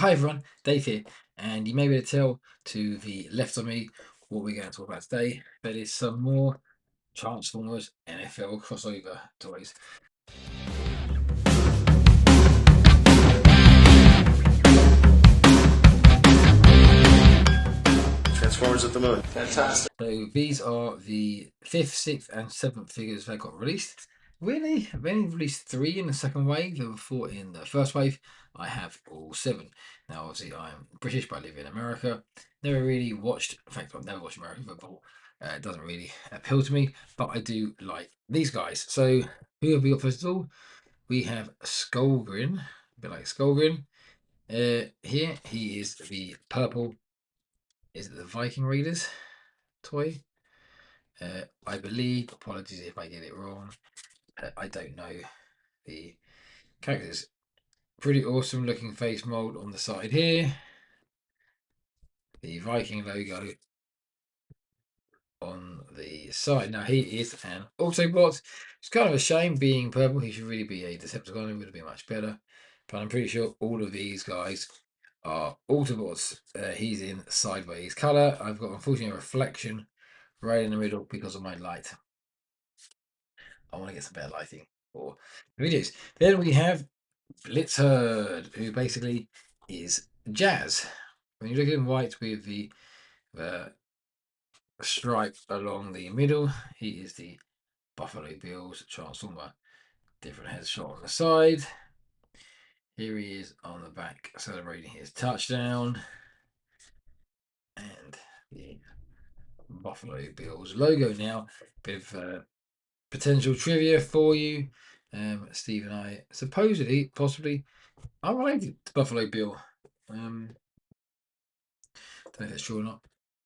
Hi everyone, Dave here, and you may be able to tell to the left of me what we're going to talk about today. But it's some more Transformers NFL crossover toys. Transformers at the moon. Fantastic. So these are the 5th, 6th, and 7th figures that got released. Really, I've only released 3 in the second wave. There were 4 in the first wave. I have all 7. Now, obviously, I'm British, but I live in America. Never really watched, in fact, I've never watched American football. It doesn't really appeal to me, but I do like these guys. So, who have we got first of all? We have Skolgrin, a bit like Skolgrin. Here, he is the purple. Is it the Viking Raiders toy? I believe, apologies if I get it wrong, I don't know the characters. Pretty awesome looking face mold on the side here. The Viking logo on the side. Now he is an Autobot. It's kind of a shame being purple. He should really be a Decepticon. It would have been much better. But I'm pretty sure all of these guys are Autobots. He's in sideways color. I've got unfortunately a reflection right in the middle because of my light. I want to get some better lighting for videos. Then we have Blitzherd, who basically is Jazz. When you look at him white with the stripe along the middle, he is the Buffalo Bills Transformer. Different headshot on the side. Here he is on the back celebrating his touchdown. And the Buffalo Bills logo now. Bit of potential trivia for you. Steve and I supposedly, possibly, are related to Buffalo Bill. Don't know if that's true or not,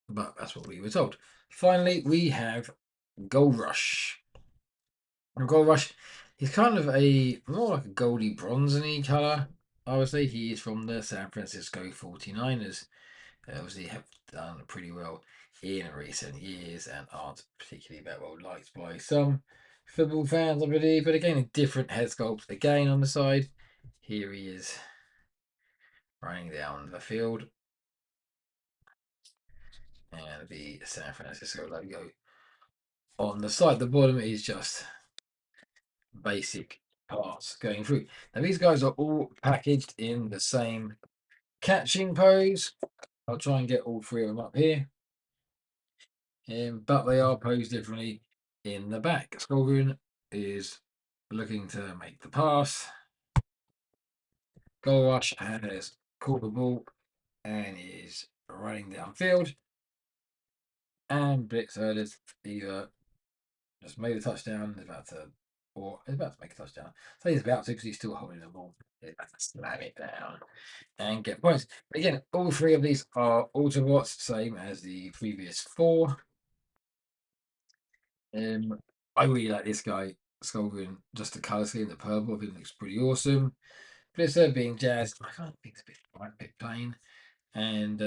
but that's what we were told. Finally, we have Gold Rush. And Gold Rush, he's kind of a more like a goldy bronzy colour. I would say he is from the San Francisco 49ers. Obviously, have done pretty well in recent years and aren't particularly that well liked by some football fans, I believe. But again, a different head sculpt again on the side. Here he is running down the field. And the San Francisco logo on the side. The bottom is just basic parts going through. Now these guys are all packaged in the same catching pose. I'll try and get all 3 of them up here. But they are posed differently in the back. Skolgrin is looking to make the pass. Gold Rush has caught the ball and is running downfield. And Blitzherd is either just made a touchdown, is about to make a touchdown. So he's about to because he's still holding the ball. He's about to slam it down and get points. But again, all 3 of these are Autobots, same as the previous 4. I really like this guy, Skolgrin, just the colour scheme, the purple, I think it looks pretty awesome. Blizzard being Jazz, I can't think it's a bit plain. And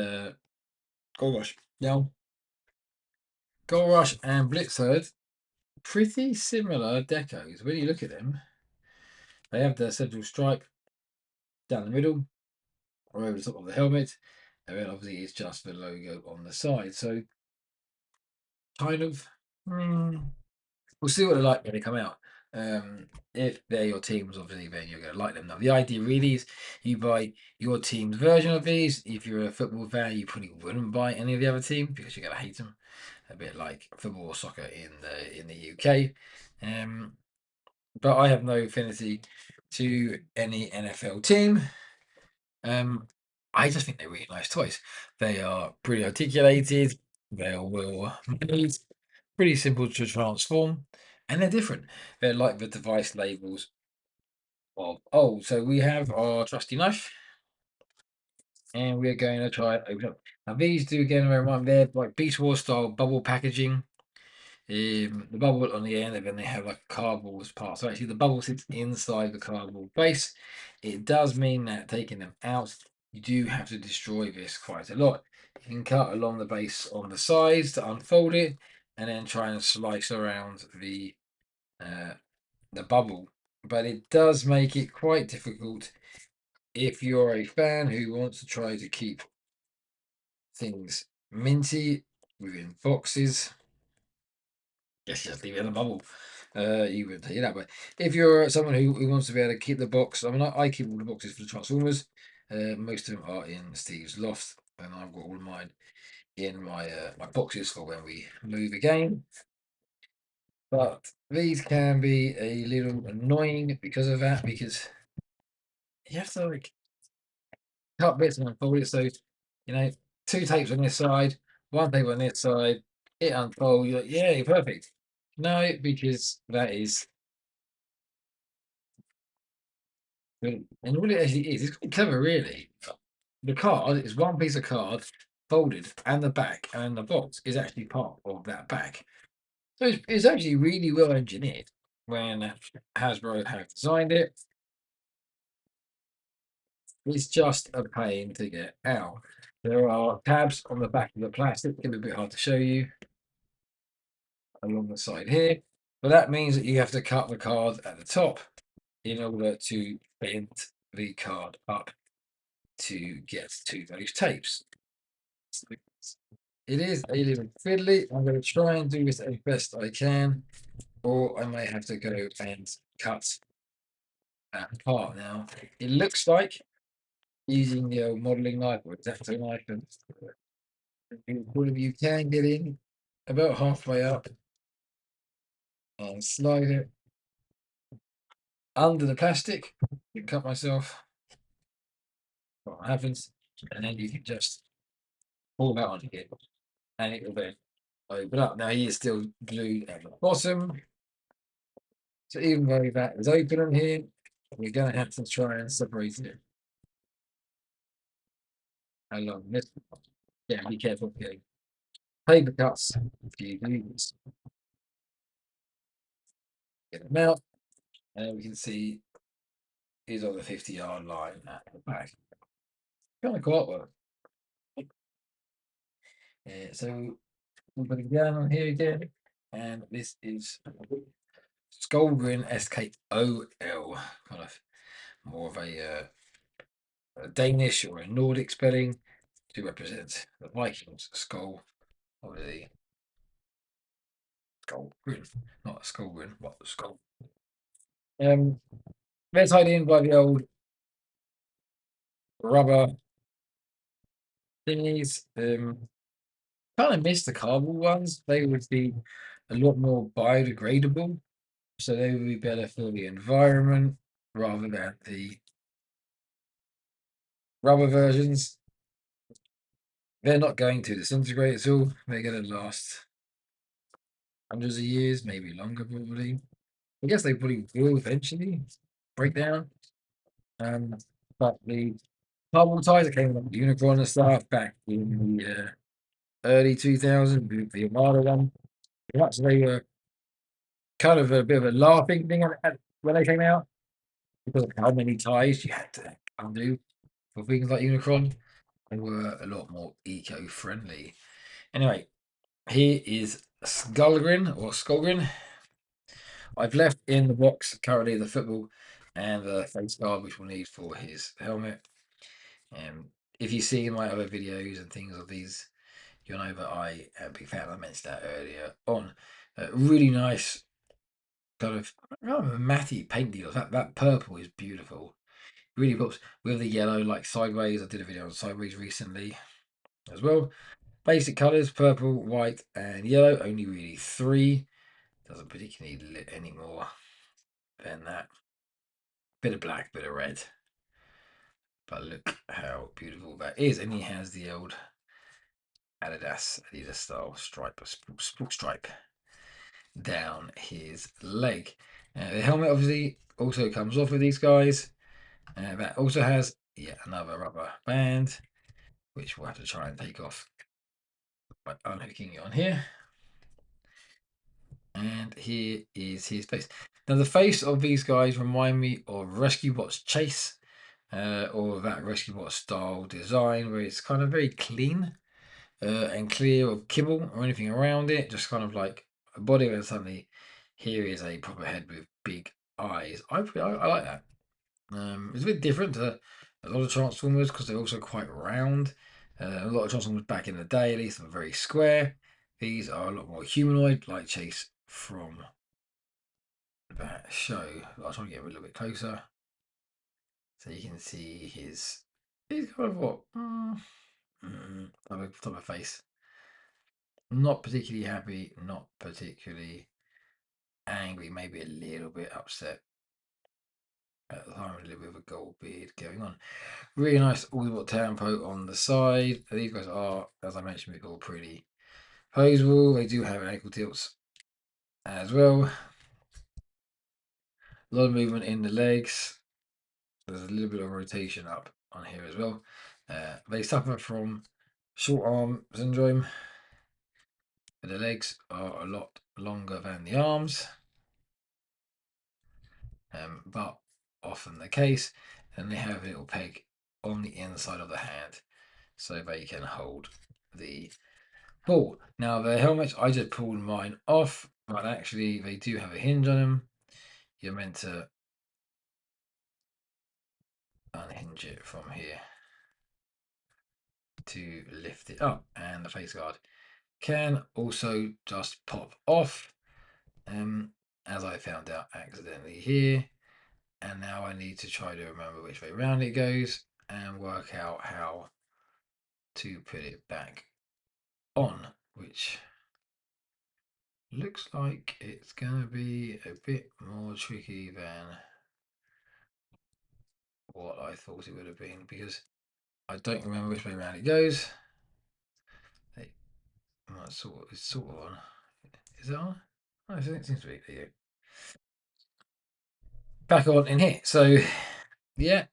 Gold Rush. Now, Gold Rush and Blitzherd, pretty similar decos. When you look at them, they have the central stripe down the middle or over the top of the helmet. And then obviously it's just the logo on the side. So kind of we'll see what they're like when they come out. If they're your teams, obviously, then you're going to like them. Now, the idea really is you buy your team's version of these. If you're a football fan, you probably wouldn't buy any of the other team because you're going to hate them. A bit like football or soccer in the UK. But I have no affinity to any NFL team. I just think they're really nice toys. They are pretty articulated. They are well made. Pretty simple to transform, and they're different. They're like the device labels of old. So we have our trusty knife, and we're going to try it open up. Now these do again remind they're like Beast Wars style bubble packaging. The bubble on the end, and then they have like a cardboard as part. So actually, the bubble sits inside the cardboard base. It does mean that taking them out, you do have to destroy this quite a lot. You can cut along the base on the sides to unfold it, and then try and slice around the bubble. But it does make it quite difficult if you're a fan who wants to try to keep things minty within boxes, yes, just leave it in a bubble. You would tell you that, but if you're someone who wants to be able to keep the box, I mean, I keep all the boxes for the Transformers. Most of them are in Steve's loft, and I've got all of mine in my boxes for when we move again. But these can be a little annoying because of that, because you have to like cut bits and unfold it. So, you know, two tapes on this side, one tape on this side, it unfolds. You're like, yeah, you're perfect. No, because that is, and what it actually is, it's quite clever, really. The card is one piece of card folded, and the back and the box is actually part of that back. So it's actually really well engineered when Hasbro have designed it. It's just a pain to get out. There are tabs on the back of the plastic. It's a bit hard to show you along the side here, but that means that you have to cut the card at the top in order to bend the card up to get to those tapes. It is a little fiddly. I'm going to try and do this as best I can, or I may have to go and cut that part. Now, it looks like using the old modelling knife or X-Acto knife, and all of you can get in about halfway up and slide it under the plastic. You cut myself. What happens? And then you can just pull that on again, and it will then open up. Now he is still glued at the bottom, so even though that is open on here, we're going to have to try and separate it along this. Yeah, be careful. Okay. Paper cuts. If you do this, get them out, and we can see he's on the 50-yard line at the back. Kind of cool artwork. So we'll put it down on here again, and this is Skolgrin Skoll, kind of more of a Danish or a Nordic spelling to represent the Vikings skull of the Skolgrin, not a Skolgrin, but the skull. They're tied in by the old rubber thingies. Kind of miss the cardboard ones. They would be a lot more biodegradable, so they would be better for the environment rather than the rubber versions. They're not going to disintegrate at all. They're going to last hundreds of years, maybe longer, probably. I guess they probably will eventually break down. But the cardboard ties that came with Unicron and stuff back in the early 2000s, the Armada one, perhaps they were kind of a bit of a laughing thing when they came out because of how many ties you had to undo for things like Unicron. They were a lot more eco-friendly. Anyway, here is Skolgrin or Skolgrin. I've left in the box currently the football and the face guard, which we'll need for his helmet. If you see my other videos and things of these, you'll know that I am a big fan. I mentioned that earlier on. Really nice kind of matty paint deals. That purple is beautiful. Really pops with the yellow, like sideways. I did a video on sideways recently as well. Basic colours: purple, white, and yellow. Only really three. Doesn't particularly need lit any more than that. Bit of black, bit of red. But look how beautiful that is. And he has the old Adidas style stripe, spook stripe down his leg. The helmet obviously also comes off with these guys. That also has yet another rubber band, which we'll have to try and take off by unhooking it on here. And here is his face. Now the face of these guys remind me of Rescue Bots Chase, or that Rescue Bot style design where it's kind of very clean and clear of kibble or anything around it. Just kind of like a body, and suddenly here is a proper head with big eyes. I like that. It's a bit different to a lot of Transformers because they're also quite round. A lot of Transformers back in the day, at least, were very square. These are a lot more humanoid, like Chase from that show. I'll try to get a little bit closer so you can see his. He's kind of what? Type of face. Not particularly happy, not particularly angry, maybe a little bit upset at the time, a little bit of a gold beard going on. Really nice all tempo on the side. These guys are, as I mentioned before, pretty posable. They do have ankle tilts as well. A lot of movement in the legs. There's a little bit of rotation up on here as well. They suffer from short arm syndrome. The legs are a lot longer than the arms, but often the case. And they have a little peg on the inside of the hand so they can hold the ball. Now the helmets, I just pulled mine off, but actually they do have a hinge on them. You're meant to unhinge it from here to lift it up, and the face guard can also just pop off, as I found out accidentally here. And now I need to try to remember which way round it goes and work out how to put it back on, which looks like it's going to be a bit more tricky than what I thought it would have been, because I don't remember which way around it goes. It's sort of on. Is it on? Oh, it seems to be. There you go. Back on in here. So, yeah.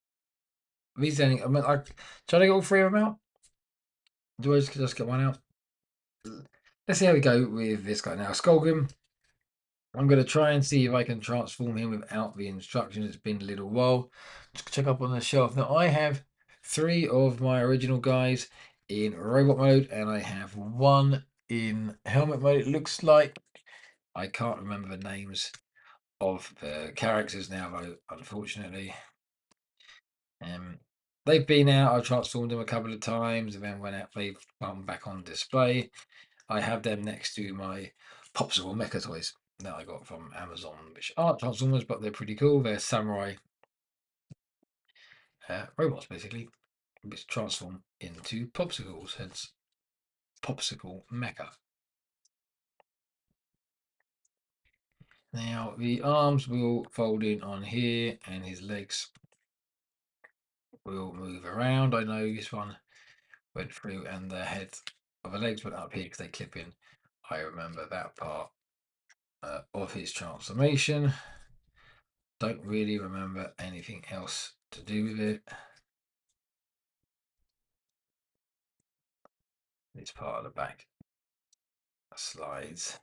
These only, I mean, try to get all three of them out. Do I just get one out? Let's see how we go with this guy now. Skolgrin. I'm going to try and see if I can transform him without the instructions. It's been a little while. Just check up on the shelf. Now, I have 3 of my original guys in robot mode, and I have 1 in helmet mode. It looks like I can't remember the names of the characters now, though, unfortunately. They've been out. I've transformed them a couple of times, and then when they've come back on display, I have them next to my Popsicle Mecha toys that I got from Amazon, which aren't Transformers, but they're pretty cool. They're samurai robots, basically, which transform into popsicles, hence Popsicle Mecha. Now, the arms will fold in on here, and his legs will move around. I know this one went through, and the head of the legs went up here because they clip in. I remember that part of his transformation. Don't really remember anything else to do with it. This part of the back slides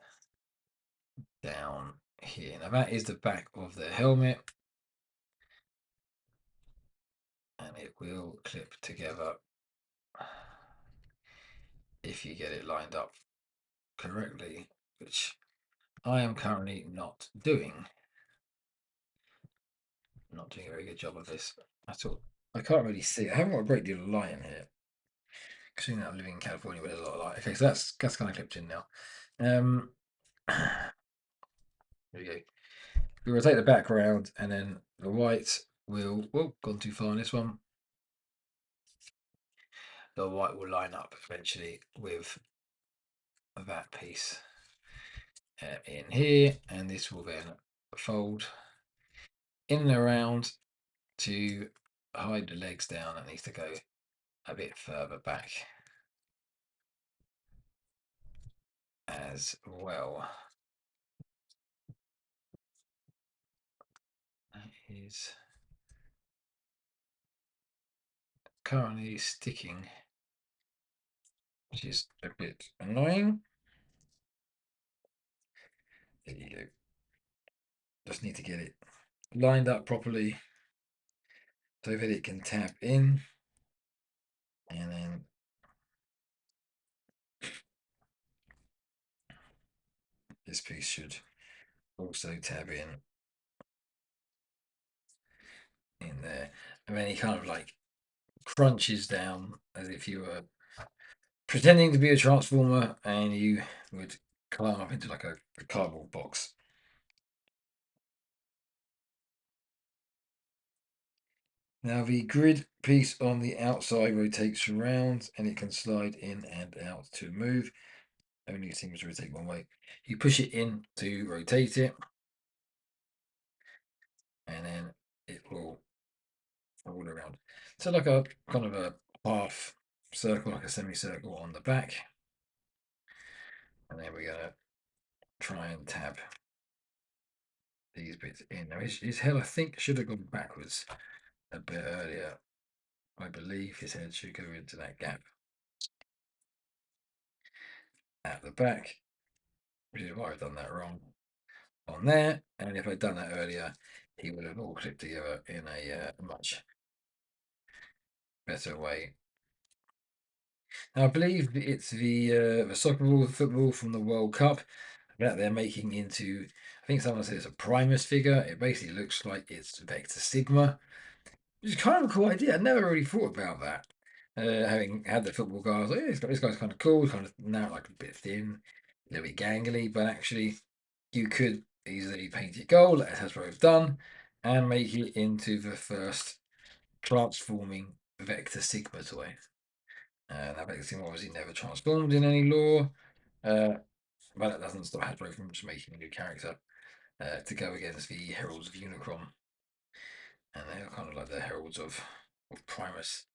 down here. Now that is the back of the helmet, and it will clip together if you get it lined up correctly, which I am currently not doing. Not doing a very good job of this at all. I can't really see. I haven't got a great deal of light in here. Considering that I'm living in California where there's a lot of light. Okay, so that's kind of clipped in now. There we go. We rotate the background, and then the white will, oh, gone too far on this one. The white will line up eventually with that piece in here, and this will then fold in and around to hide the legs down. That needs to go a bit further back as well. That is currently sticking, which is a bit annoying. There you go. Just need to get it lined up properly so that it can tap in, and then this piece should also tab in there, and then he kind of like crunches down as if you were pretending to be a Transformer and you would climb up into like a cardboard box. Now the grid piece on the outside rotates around and it can slide in and out to move. Only seems to rotate one way. You push it in to rotate it, and then it will roll around. So like a kind of a half circle, like a semicircle on the back. And then we're gonna try and tab these bits in. Now his head, I think, should have gone backwards a bit earlier. I believe his head should go into that gap at the back, which is why I've done that wrong on there. And if I'd done that earlier, he would have all clipped together in a much better way. Now, I believe it's the soccer ball, football from the World Cup that they're making into. I think someone said it's a Primus figure. It basically looks like it's Vector Sigma, which is kind of a cool idea. I never really thought about that. Having had the football guy, I was like, yeah, this guy's kind of cool, kind of now like a bit thin, a little bit gangly, but actually, you could easily paint it gold, as Hasbro have done, and make it into the first transforming Vector Sigma toy. That Vector Sigma obviously never transformed in any lore, but that doesn't stop Hasbro from just making a new character to go against the Heralds of Unicron. And they are kind of like the Heralds of Primus,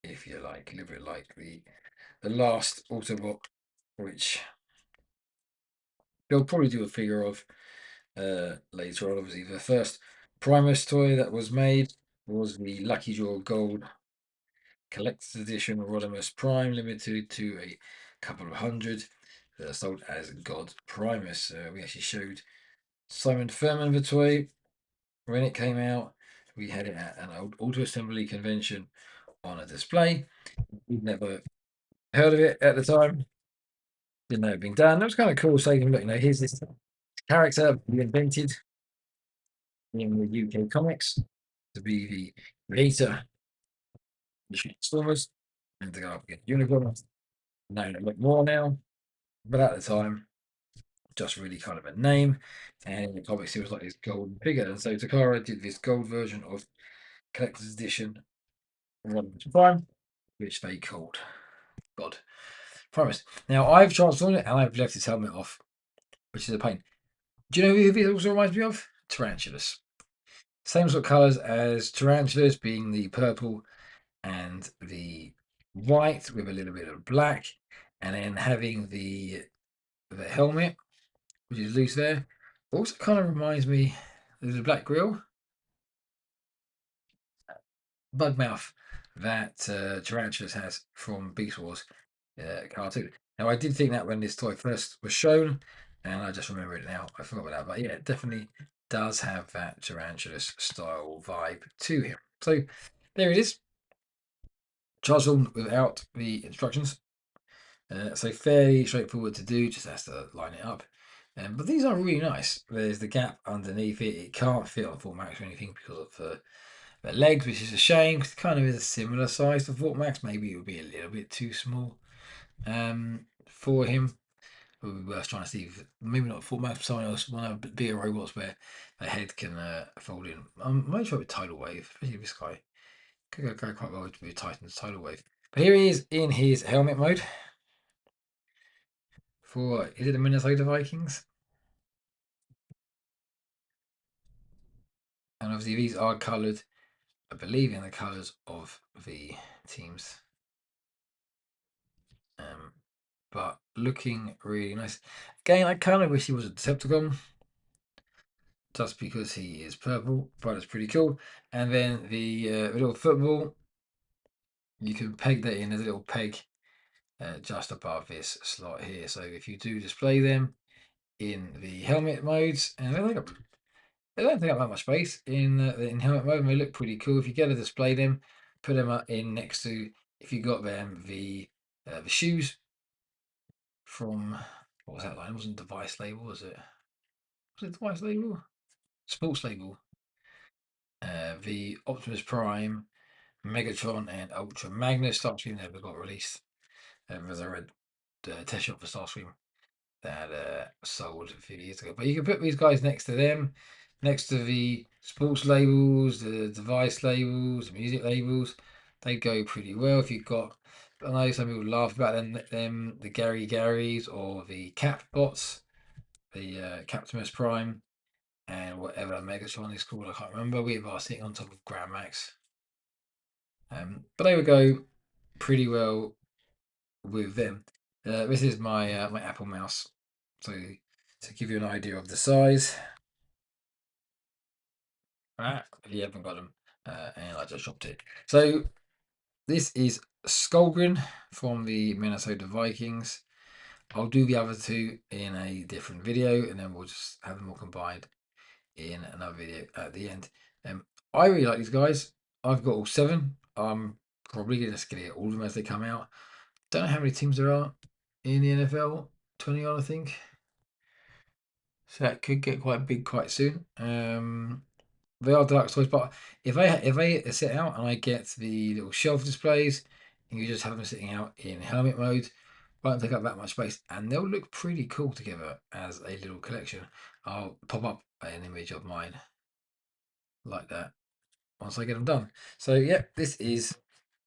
if you like, a little bit like the last Autobot, which they'll probably do a figure of later on. Obviously, the first Primus toy that was made was the Lucky Draw Gold Collector's Edition Rodimus Prime, limited to a couple of hundred, sold as God Primus. We actually showed Simon Furman the toy when it came out. We had it at an old auto assembly convention on a display. We'd never heard of it at the time. Didn't know it had been done. That was kind of cool saying, look, here's this character we invented in the UK comics to be the creator the Transformers and to go up against Unicorn. Known a lot more now, but at the time, just really kind of a name. And in the comics, it was like this golden figure. And so Takara did this gold version of collector's edition Rodimus Prime, which they called God Primus. Now, I've transformed it and I've left its helmet off, which is a pain. Do you know who it also reminds me of? Tarantulas. Same sort of colours as Tarantulas, being the purple and the white with a little bit of black, and then having the helmet, which is loose there. Also kind of reminds me of the black grill, bug mouth that Tarantulas has from Beast Wars cartoon. Now, I did think that when this toy first was shown, and I just remember it now. I forgot about that, but yeah, it definitely does have that Tarantulas style vibe to him. So there it is. Transformed without the instructions. So fairly straightforward to do, just has to line it up. But these are really nice. There's the gap underneath it. It can't fit on Fort Max or anything because of the legs, which is a shame because it kind of is a similar size to Fort Max. Maybe it would be a little bit too small for him. It would be worth trying to see if maybe not Fort Max, but someone else, one of the bigger robots where the head can fold in. I'm might try with Tidal Wave, especially this guy. Could go quite well with Titan's Tidal Wave. But here he is in his helmet mode. For is it the Minnesota Vikings? And obviously these are coloured, I believe, in the colours of the teams. But looking really nice. Again, I kind of wish he was a Decepticon, just because he is purple, but it's pretty cool. And then the little football, you can peg that in. There's a little peg just above this slot here. So if you do display them in the helmet modes, and they don't take up that much space in helmet mode, and they look pretty cool. If you get to display them, put them up in next to, if you got them, the shoes from, what was that line? It wasn't Device Label, was it? Was it Device Label? Sports Label. The Optimus Prime, Megatron and Ultra Magnus. Starscream never got released. As I read the test shot for Starscream that sold a few years ago. But you can put these guys next to them, next to the sports labels, the device labels, the music labels. They go pretty well. If you've got, I know some people laugh about them the Gary Garys or the Cap bots, the Captimus Prime, and whatever Megatron is called, I can't remember. We are sitting on top of Grand Max. But they would go pretty well with them. This is my my Apple mouse. So to give you an idea of the size. You haven't got them, and I just shopped it. So this is Skolgrin from the Minnesota Vikings. I'll do the other two in a different video, and then we'll just have them all combined in another video at the end. I really like these guys. I've got all 7. I'm probably just gonna get all of them as they come out. Don't know how many teams there are in the NFL. 20 odd, I think. So that could get quite big quite soon. They are deluxe toys, but if they sit out and I get the little shelf displays, and you just have them sitting out in helmet mode, won't take up that much space, and they'll look pretty cool together as a little collection. I'll pop up an image of mine like that once I get them done. So yeah, this is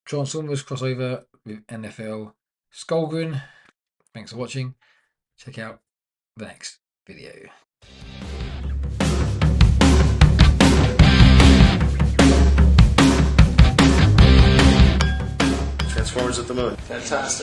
Transformers crossover with NFL Skolgrin. Thanks for watching. Check out the next video. Transformers at the moon. Fantastic.